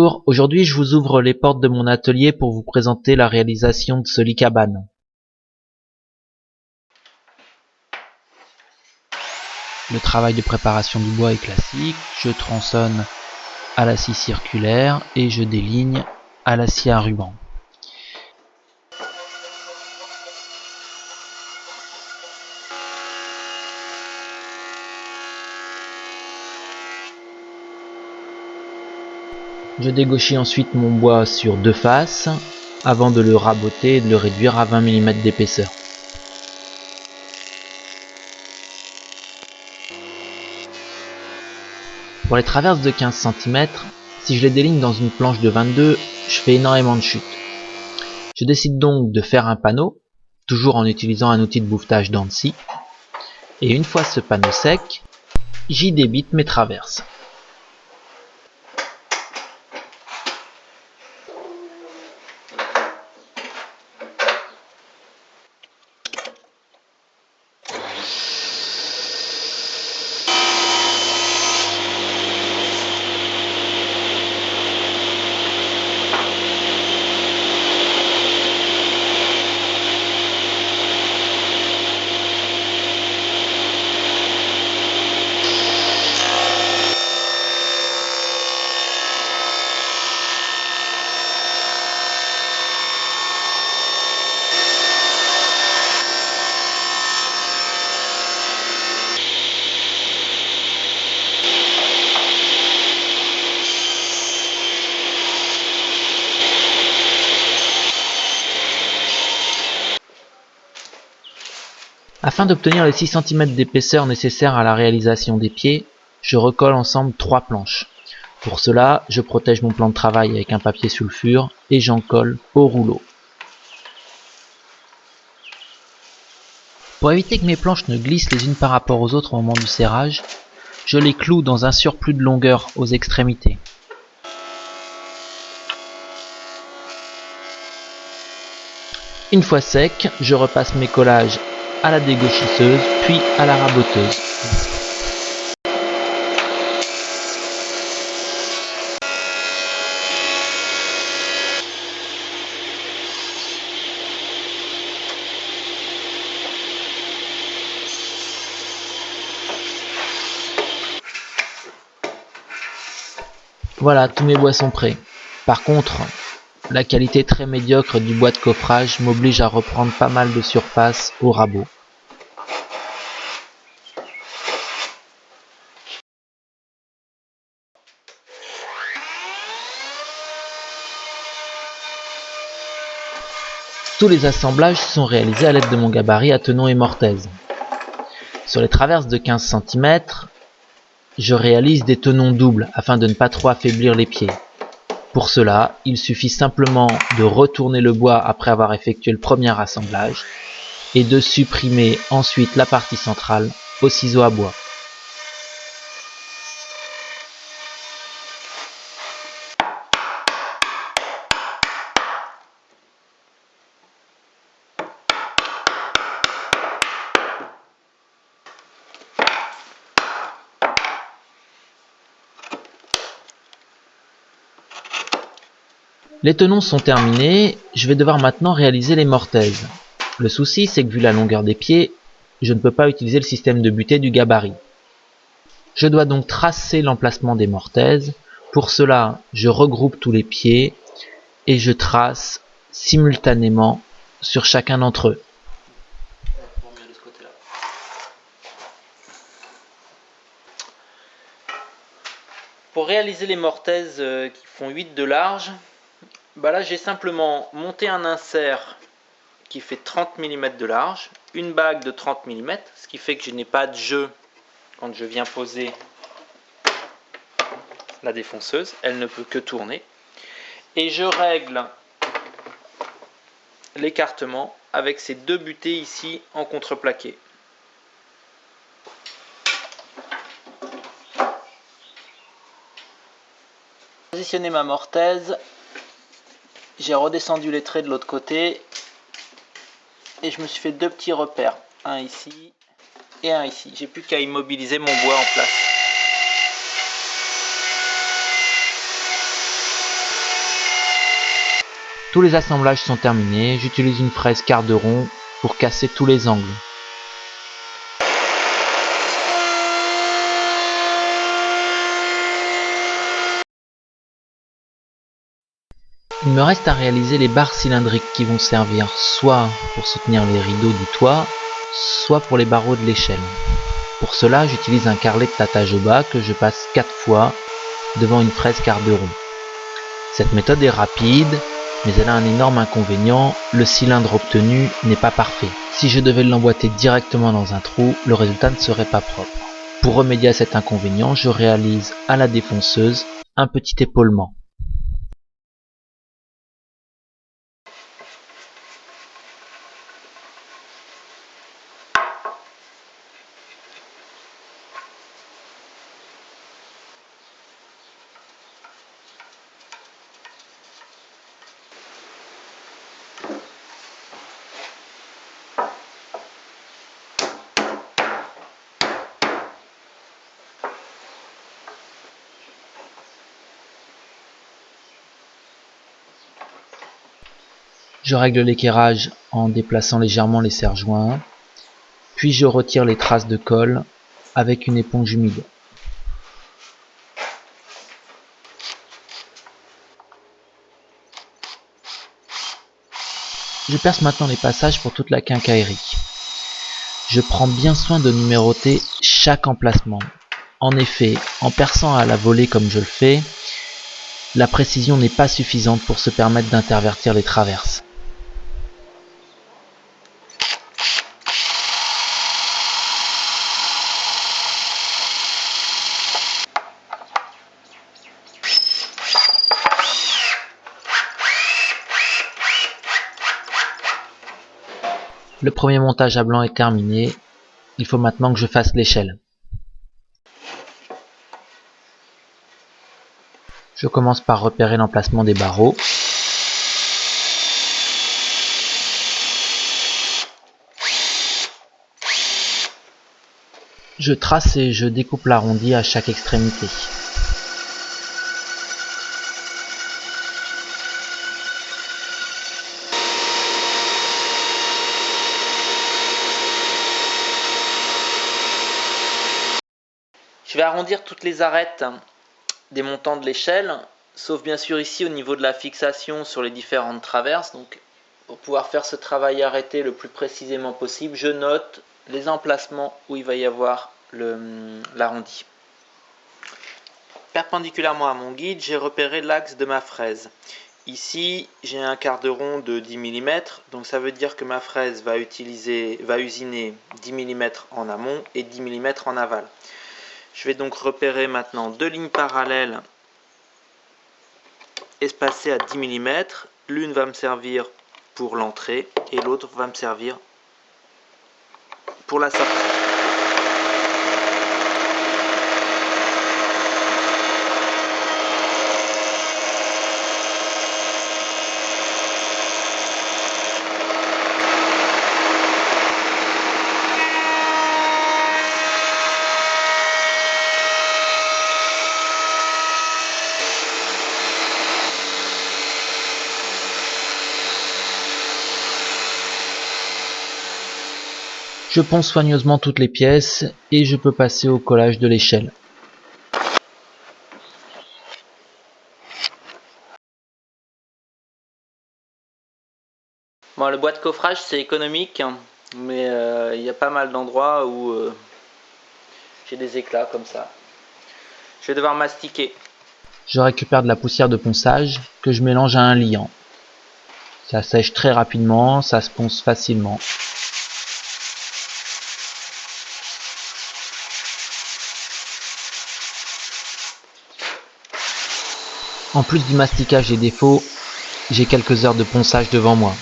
Bonjour, aujourd'hui je vous ouvre les portes de mon atelier pour vous présenter la réalisation de ce lit cabane. Le travail de préparation du bois est classique, je tronçonne à la scie circulaire et je déligne à la scie à ruban. Je dégauchis ensuite mon bois sur deux faces avant de le raboter et de le réduire à 20 mm d'épaisseur. Pour les traverses de 15 cm, si je les déligne dans une planche de 22, je fais énormément de chutes. Je décide donc de faire un panneau, toujours en utilisant un outil de bouvetage dents de scie, et une fois ce panneau sec, j'y débite mes traverses. Afin d'obtenir les 6 cm d'épaisseur nécessaires à la réalisation des pieds, je recolle ensemble 3 planches. Pour cela, je protège mon plan de travail avec un papier sulfure et j'en colle au rouleau. Pour éviter que mes planches ne glissent les unes par rapport aux autres au moment du serrage, je les cloue dans un surplus de longueur aux extrémités. Une fois sec, je repasse mes collages à la dégauchisseuse puis à la raboteuse. Voilà, tous mes bois sont prêts. Par contre, la qualité très médiocre du bois de coffrage m'oblige à reprendre pas mal de surface au rabot. Tous les assemblages sont réalisés à l'aide de mon gabarit à tenon et mortaise. Sur les traverses de 15 cm, je réalise des tenons doubles afin de ne pas trop affaiblir les pieds. Pour cela, il suffit simplement de retourner le bois après avoir effectué le premier assemblage et de supprimer ensuite la partie centrale au ciseau à bois. Les tenons sont terminés, je vais devoir maintenant réaliser les mortaises. Le souci, c'est que vu la longueur des pieds, je ne peux pas utiliser le système de butée du gabarit. Je dois donc tracer l'emplacement des mortaises. Pour cela, je regroupe tous les pieds et je trace simultanément sur chacun d'entre eux. Pour réaliser les mortaises qui font 8 de large, là j'ai simplement monté un insert qui fait 30 mm de large, une bague de 30 mm, ce qui fait que je n'ai pas de jeu quand je viens poser la défonceuse, elle ne peut que tourner. Et je règle l'écartement avec ces deux butées ici en contreplaqué. J'ai positionné ma mortaise, j'ai redescendu les traits de l'autre côté et je me suis fait deux petits repères, un ici et un ici. J'ai plus qu'à immobiliser mon bois en place. Tous les assemblages sont terminés, j'utilise une fraise quart de rond pour casser tous les angles. Il me reste à réaliser les barres cylindriques qui vont servir soit pour soutenir les rideaux du toit, soit pour les barreaux de l'échelle. Pour cela, j'utilise un carrelet de tatage au bas que je passe 4 fois devant une fraise quart de rond. Cette méthode est rapide, mais elle a un énorme inconvénient, le cylindre obtenu n'est pas parfait. Si je devais l'emboîter directement dans un trou, le résultat ne serait pas propre. Pour remédier à cet inconvénient, je réalise à la défonceuse un petit épaulement. Je règle l'équerrage en déplaçant légèrement les serre-joints, puis je retire les traces de colle avec une éponge humide. Je perce maintenant les passages pour toute la quincaillerie. Je prends bien soin de numéroter chaque emplacement. En effet, en perçant à la volée comme je le fais, la précision n'est pas suffisante pour se permettre d'intervertir les traverses. Le premier montage à blanc est terminé, il faut maintenant que je fasse l'échelle. Je commence par repérer l'emplacement des barreaux. Je trace et je découpe l'arrondi à chaque extrémité. Je vais arrondir toutes les arêtes des montants de l'échelle, sauf bien sûr ici au niveau de la fixation sur les différentes traverses. Donc, pour pouvoir faire ce travail arrêté le plus précisément possible, je note les emplacements où il va y avoir l'arrondi. Perpendiculairement à mon guide, j'ai repéré l'axe de ma fraise. Ici, j'ai un quart de rond de 10 mm, donc ça veut dire que ma fraise va usiner 10 mm en amont et 10 mm en aval. Je vais donc repérer maintenant deux lignes parallèles espacées à 10 mm. L'une va me servir pour l'entrée et l'autre va me servir pour la sortie. Je ponce soigneusement toutes les pièces et je peux passer au collage de l'échelle. Bon, le bois de coffrage c'est économique, mais il y a pas mal d'endroits où j'ai des éclats comme ça. Je vais devoir mastiquer. Je récupère de la poussière de ponçage que je mélange à un liant. Ça sèche très rapidement, ça se ponce facilement. En plus du masticage des défauts, j'ai quelques heures de ponçage devant moi.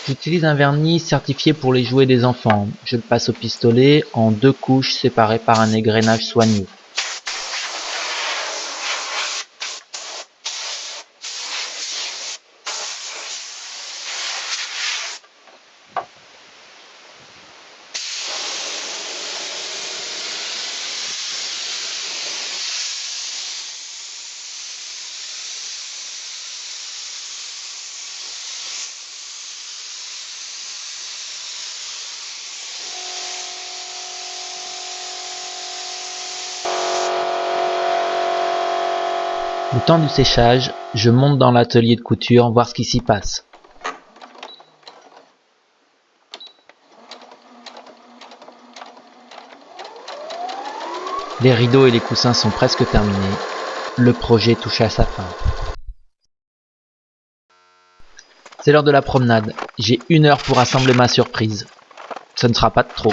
J'utilise un vernis certifié pour les jouets des enfants. Je le passe au pistolet en 2 couches séparées par un égrenage soigneux. Le temps du séchage, je monte dans l'atelier de couture voir ce qui s'y passe. Les rideaux et les coussins sont presque terminés. Le projet touche à sa fin. C'est l'heure de la promenade. J'ai 1 heure pour assembler ma surprise. Ce ne sera pas de trop.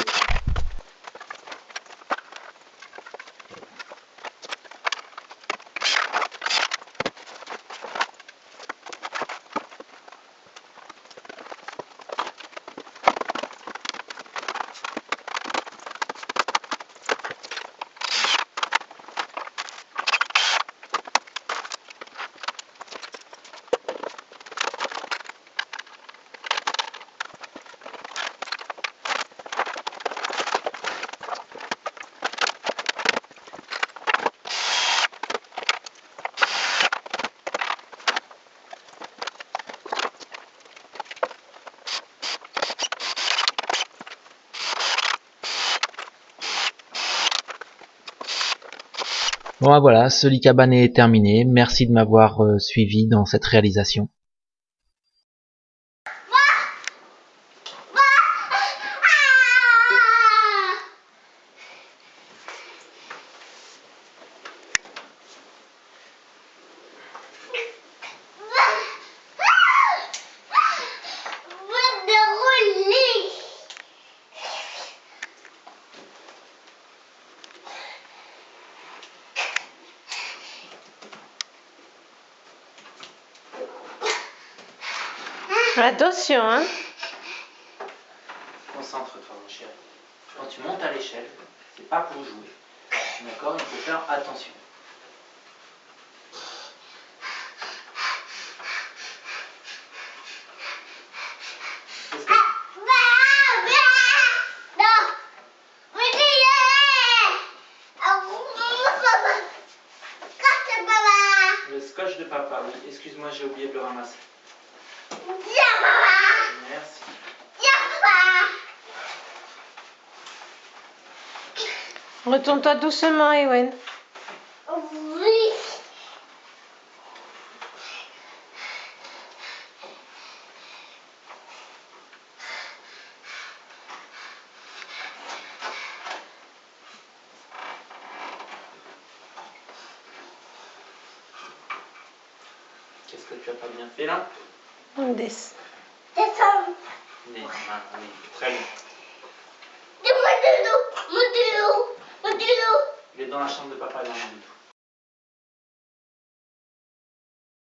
Bon voilà, ce lit cabane est terminé. Merci de m'avoir suivi dans cette réalisation. Attention, hein. Concentre-toi, mon chéri. Quand tu montes à l'échelle, c'est pas pour jouer. D'accord? Il faut faire attention. Le scotch de papa, oui. Excuse-moi, j'ai oublié de le ramasser. Merci. Retourne-toi doucement, Ewen. Oui. Qu'est-ce que tu as pas bien fait là? Descends. Descends. Oui, très bien. Dis-moi de l'eau. Mon de l'eau. Mon de l'eau. Il est dans la chambre de papa, il en a du tout.